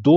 2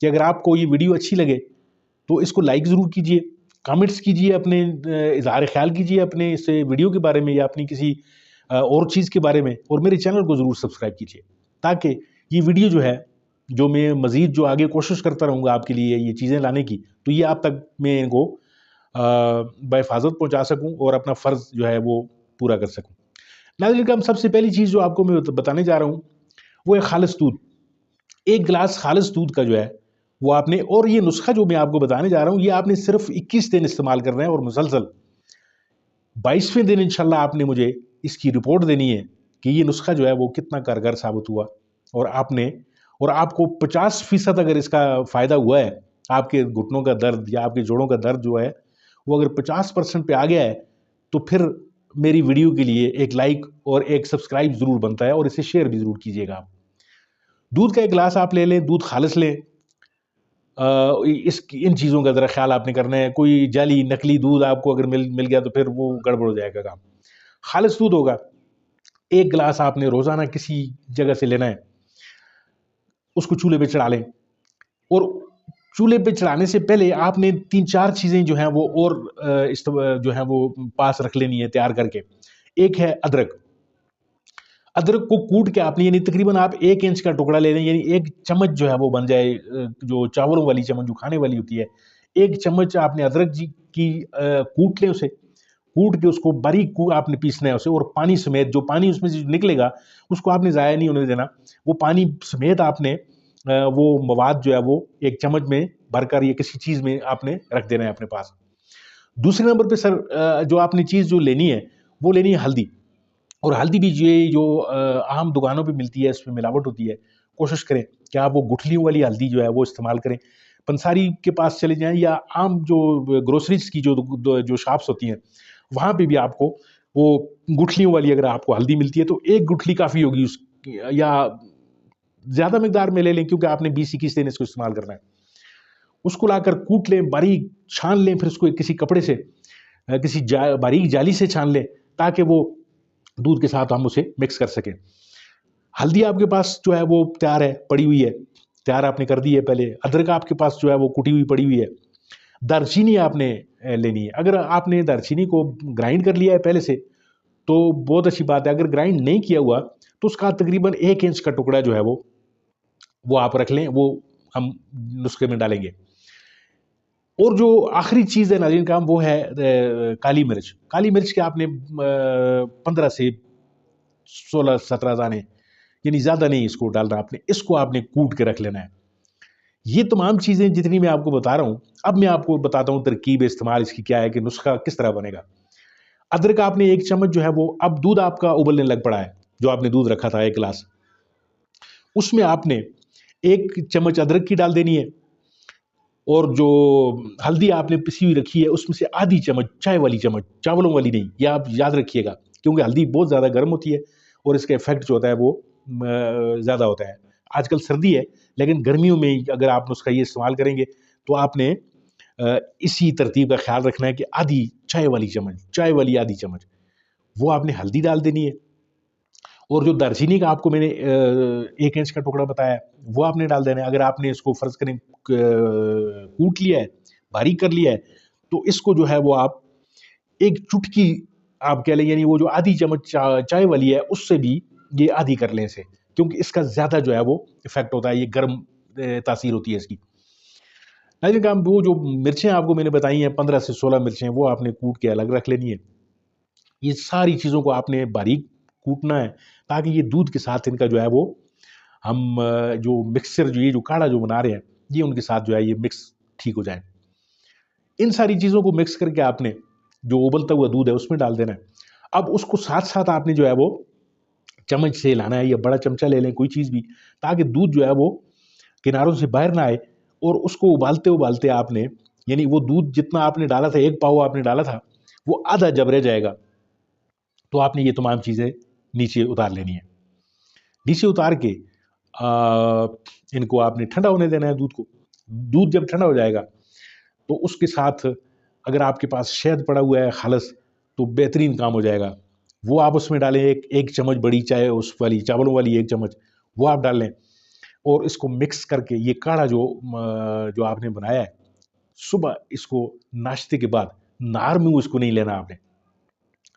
کہ اگر آپ کو یہ ویڈیو اچھی لگے تو اس کو لائک ضرور کیجئے، کامنٹس کیجئے، اپنے اظہار خیال کیجئے اپنے اس ویڈیو کے بارے میں یا اپنی کسی اور چیز کے بارے میں، اور میرے چینل کو ضرور سبسکرائب کیجئے تاکہ یہ ویڈیو جو ہے، جو میں مزید جو آگے کوشش کرتا رہوں گا آپ کے لیے یہ چیزیں لانے کی، تو یہ آپ تک میں ان کو بحفاظت پہنچا سکوں اور اپنا فرض جو ہے وہ پورا کر سکوں۔ ناظرین کرام، سب سے پہلی چیز جو آپ کو میں بتانے جا رہا ہوں وہ ہے خالص دودھ۔ ایک گلاس خالص دودھ کا جو ہے وہ آپ نے، اور یہ نسخہ جو میں آپ کو بتانے جا رہا ہوں یہ آپ نے صرف 21 دن استعمال کرنا ہے، اور مسلسل 22ویں دن انشاءاللہ آپ نے مجھے اس کی رپورٹ دینی ہے کہ یہ نسخہ جو ہے وہ کتنا کارگر ثابت ہوا، اور آپ کو 50% اگر اس کا فائدہ ہوا ہے، آپ کے گھٹنوں کا درد یا آپ کے جوڑوں کا درد جو ہے وہ اگر 50% پہ آ گیا ہے تو پھر میری ویڈیو کے لیے ایک لائک اور ایک سبسکرائب ضرور بنتا ہے، اور اسے شیئر بھی ضرور کیجیے گا آپ۔ دودھ کا ایک گلاس آپ لے لیں، دودھ خالص لیں، ان چیزوں کا ذرا خیال آپ نے کرنا ہے، کوئی جعلی نقلی دودھ آپ کو اگر مل گیا تو پھر وہ گڑبڑ ہو جائے گا کام۔ خالص دودھ ہوگا، ایک گلاس آپ نے روزانہ کسی جگہ سے لینا ہے، اس کو چولہے پہ چڑھا لیں، اور چولہے پہ چڑھانے سے پہلے آپ نے 3-4 چیزیں جو ہیں وہ اور جو ہیں وہ پاس رکھ لینی ہے تیار کر کے۔ ایک ہے ادرک۔ ادرک کو کوٹ کے آپ نے، یعنی تقریباً آپ 1 انچ کا ٹکڑا لے لیں، یعنی 1 چمچ جو ہے وہ بن جائے، جو چاولوں والی چمچ جو کھانے والی ہوتی ہے، 1 چمچ آپ نے ادرک کی کوٹ لیں، اسے کوٹ کے اس کو باریک آپ نے پیسنا ہے اسے، اور پانی سمیت، جو پانی اس میں سے نکلے گا اس کو آپ نے ضائع نہیں ہونے دینا، وہ پانی سمیت آپ نے وہ مواد جو ہے وہ 1 چمچ میں بھر کر یا کسی چیز میں آپ نے رکھ دینا ہے اپنے پاس۔ دوسرے نمبر پہ سر جو آپ نے چیز جو لینی ہے وہ لینی ہے ہلدی، اور ہلدی بھی جو عام دکانوں پہ ملتی ہے، اس میں ملاوٹ ہوتی ہے، کوشش کریں کہ آپ وہ گٹھلیوں والی ہلدی جو ہے وہ استعمال کریں۔ پنساری کے پاس چلے جائیں یا عام جو گروسریز کی جو شاپس ہوتی ہیں وہاں پہ بھی آپ کو وہ گٹھلیوں والی اگر آپ کو ہلدی ملتی ہے تو 1 گٹھلی کافی ہوگی، یا زیادہ مقدار میں لے لیں کیونکہ آپ نے 20-21 دن اس کو استعمال کرنا ہے۔ اس کو لا کر کوٹ لیں، باریک چھان لیں، پھر اس کو کسی کپڑے سے، کسی باریک جالی سے چھان لیں تاکہ وہ دودھ کے ساتھ ہم اسے مکس کر سکیں۔ ہلدی آپ کے پاس جو ہے وہ تیار ہے، پڑی ہوئی ہے، تیار آپ نے کر دی ہے پہلے۔ ادرک آپ کے پاس جو ہے وہ کٹی ہوئی پڑی ہوئی ہے۔ دارچینی آپ نے لینی ہے۔ اگر آپ نے دارچینی کو گرائنڈ کر لیا ہے پہلے سے تو بہت اچھی بات ہے، اگر گرائنڈ نہیں کیا ہوا تو اس کا تقریباً 1 انچ کا ٹکڑا جو ہے وہ آپ رکھ لیں، وہ ہم نسخے میں ڈالیں گے۔ اور جو آخری چیز ہے ناظرین کرام وہ ہے کالی مرچ۔ کالی مرچ کے آپ نے 15 سے 16-17 دانے، یعنی زیادہ نہیں اس کو ڈالنا، اس کو آپ نے کوٹ کے رکھ لینا ہے۔ یہ تمام چیزیں جتنی میں آپ کو بتا رہا ہوں، اب میں آپ کو بتاتا ہوں ترکیب استعمال اس کی کیا ہے کہ نسخہ کس طرح بنے گا۔ ادرک آپ نے 1 چمچ جو ہے وہ، اب دودھ آپ کا ابلنے لگ پڑا ہے، جو آپ نے دودھ رکھا تھا 1 گلاس، اس میں آپ نے 1 چمچ ادرک کی ڈال دینی ہے، اور جو ہلدی آپ نے پسی ہوئی رکھی ہے اس میں سے آدھی چمچ، چائے والی چمچ، چاولوں والی نہیں، یہ آپ یاد رکھیے گا کیونکہ ہلدی بہت زیادہ گرم ہوتی ہے اور اس کا ایفیکٹ جو ہوتا ہے وہ زیادہ ہوتا ہے۔ آج کل سردی ہے لیکن گرمیوں میں اگر آپ نسخہ یہ استعمال کریں گے تو آپ نے اسی ترتیب کا خیال رکھنا ہے کہ آدھی چائے والی چمچ، چائے والی آدھی چمچ وہ آپ نے ہلدی ڈال دینی ہے، اور جو دارچینی کا آپ کو میں نے 1 انچ کا ٹکڑا بتایا وہ آپ نے ڈال دینا ہے۔ اگر آپ نے اس کو فرض کریں کوٹ لیا ہے، باریک کر لیا ہے، تو اس کو جو ہے وہ آپ 1 چٹکی آپ کہہ لیں، یعنی وہ جو آدھی چمچ چائے والی ہے اس سے بھی یہ آدھی کر لیں اسے، کیونکہ اس کا زیادہ جو ہے وہ افیکٹ ہوتا ہے، یہ گرم تاثیر ہوتی ہے اس کی۔ ناظرین کرام، وہ جو مرچیں آپ کو میں نے بتائی ہیں 15 سے 16 مرچیں، وہ آپ نے کوٹ کے الگ رکھ لینی ہے۔ یہ ساری چیزوں کو آپ نے باریک کوٹنا ہے تاکہ یہ دودھ کے ساتھ ان کا جو ہے وہ ہم جو مکسچر جو یہ جو کاڑھا جو بنا رہے ہیں یہ ان کے ساتھ جو ہے یہ مکس ٹھیک ہو جائے۔ ان ساری چیزوں کو مکس کر کے آپ نے جو ابلتا ہوا دودھ ہے اس میں ڈال دینا ہے۔ اب اس کو ساتھ ساتھ آپ نے جو ہے وہ چمچ سے لانا ہے یا بڑا چمچہ لے لیں کوئی چیز بھی، تاکہ دودھ جو ہے وہ کناروں سے باہر نہ آئے، اور اس کو ابالتے ابالتے آپ نے، یعنی وہ دودھ جتنا آپ نے ڈالا تھا 1 پاؤ آپ نے ڈالا تھا وہ آدھا جب رہ جائے گا تو آپ نے یہ تمام چیزیں نیچے اتار لینی ہے۔ نیچے اتار کے ان کو آپ نے ٹھنڈا ہونے دینا ہے دودھ کو۔ دودھ جب ٹھنڈا ہو جائے گا تو اس کے ساتھ اگر آپ کے پاس شہد پڑا ہوا ہے خالص تو بہترین کام ہو جائے گا، وہ آپ اس میں ڈالیں۔ ایک چمچ بڑی چائے اس والی چاولوں والی 1 چمچ وہ آپ ڈال لیں، اور اس کو مکس کر کے یہ کاڑھا جو آپ نے بنایا ہے، صبح اس کو ناشتے کے بعد نار منہ اس کو نہیں لینا آپ نے۔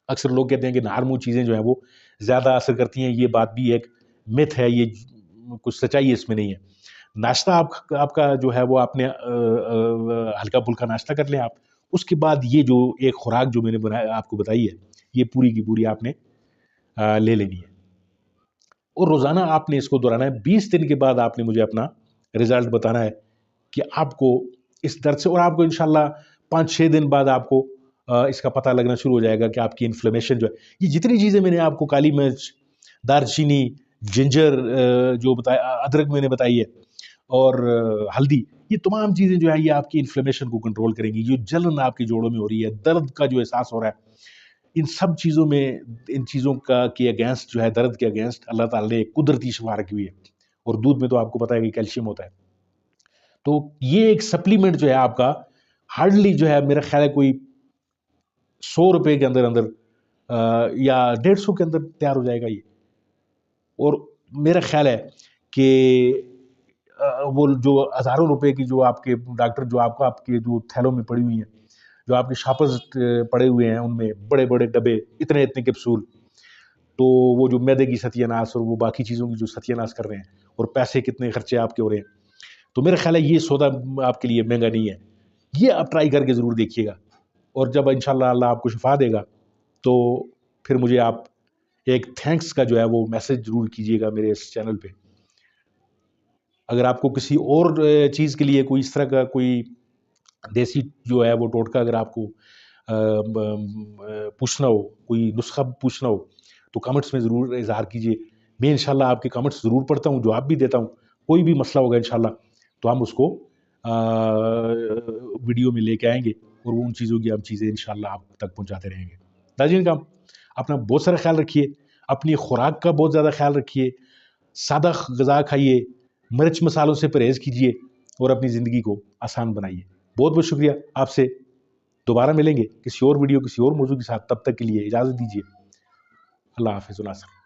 اکثر لوگ کہتے ہیں کہ نار منہ چیزیں جو ہیں وہ زیادہ اثر کرتی ہیں، یہ بات بھی ایک مت ہے، یہ کچھ سچائی اس میں نہیں ہے۔ ناشتہ آپ کا جو ہے وہ آپ نے ہلکا پھلکا ناشتہ کر لیں آپ، اس کے بعد یہ جو ایک خوراک جو میں نے بنایا آپ کو بتائی ہے، یہ پوری کی پوری آپ نے لے لینی ہے، اور روزانہ آپ نے اس کو دہرانا ہے۔ 20 دن کے بعد آپ نے مجھے اپنا رزلٹ بتانا ہے کہ آپ کو اس درد سے، اور آپ کو انشاءاللہ 5-6 دن بعد آپ کو اس کا پتہ لگنا شروع ہو جائے گا کہ آپ کی انفلیمیشن جو ہے، یہ جتنی چیزیں میں نے آپ کو کالی مرچ، دار چینی، جنجر جو بتایا، ادرک میں نے بتائی ہے، اور ہلدی، یہ تمام چیزیں جو ہے یہ آپ کی انفلیمیشن کو کنٹرول کریں گی۔ جو جلن آپ کے جوڑوں میں ہو رہی ہے، درد کا جو احساس ہو رہا ہے، ان سب چیزوں میں، ان چیزوں کے اگینسٹ جو ہے، درد کے اگینسٹ اللہ تعالیٰ نے ایک قدرتی شفا رکھی ہوئی ہے، اور دودھ میں تو آپ کو پتہ ہے کہ کیلشیم ہوتا ہے۔ تو یہ ایک سپلیمنٹ جو ہے آپ کا ہارڈلی جو ہے میرا خیال ہے کوئی 100 روپے کے اندر یا 150 کے اندر تیار ہو جائے گا یہ، اور میرا خیال ہے کہ وہ جو ہزاروں روپے کی جو آپ کے ڈاکٹر جو آپ کے جو تھیلوں میں پڑی ہوئی ہیں، جو آپ کے شاپرز پڑے ہوئے ہیں، ان میں بڑے بڑے ڈبے، اتنے کیپسول، تو وہ جو میدے کی ستیہ ناش اور وہ باقی چیزوں کی جو ستیہ ناش کر رہے ہیں، اور پیسے کتنے خرچے آپ کے ہو رہے ہیں، تو میرا خیال ہے یہ سودا آپ کے لیے مہنگا نہیں ہے، یہ آپ ٹرائی کر کے ضرور دیکھیے گا، اور جب انشاءاللہ اللہ آپ کو شفا دے گا تو پھر مجھے آپ ایک تھینکس کا جو ہے وہ میسج ضرور کیجیے گا میرے اس چینل پہ۔ اگر آپ کو کسی اور چیز کے لیے کوئی اس طرح کا کوئی دیسی جو ہے وہ ٹوٹکا اگر آپ کو پوچھنا ہو، کوئی نسخہ پوچھنا ہو، تو کمنٹس میں ضرور اظہار کیجیے، میں انشاءاللہ آپ کے کمنٹس ضرور پڑھتا ہوں، جواب بھی دیتا ہوں۔ کوئی بھی مسئلہ ہوگا انشاءاللہ تو ہم اس کو ویڈیو میں لے کے آئیں گے، اور وہ ان چیزوں کی ہم چیزیں انشاءاللہ آپ تک پہنچاتے رہیں گے۔ ناظرین کرام، اپنا بہت سارا خیال رکھیے، اپنی خوراک کا بہت زیادہ خیال رکھیے، سادہ غذا کھائیے، مرچ مسالوں سے پرہیز کیجیے، اور اپنی زندگی کو آسان بنائیے۔ بہت بہت شکریہ، آپ سے دوبارہ ملیں گے کسی اور ویڈیو، کسی اور موضوع کے ساتھ، تب تک کے لیے اجازت دیجیے۔ اللہ حافظ، ناصر۔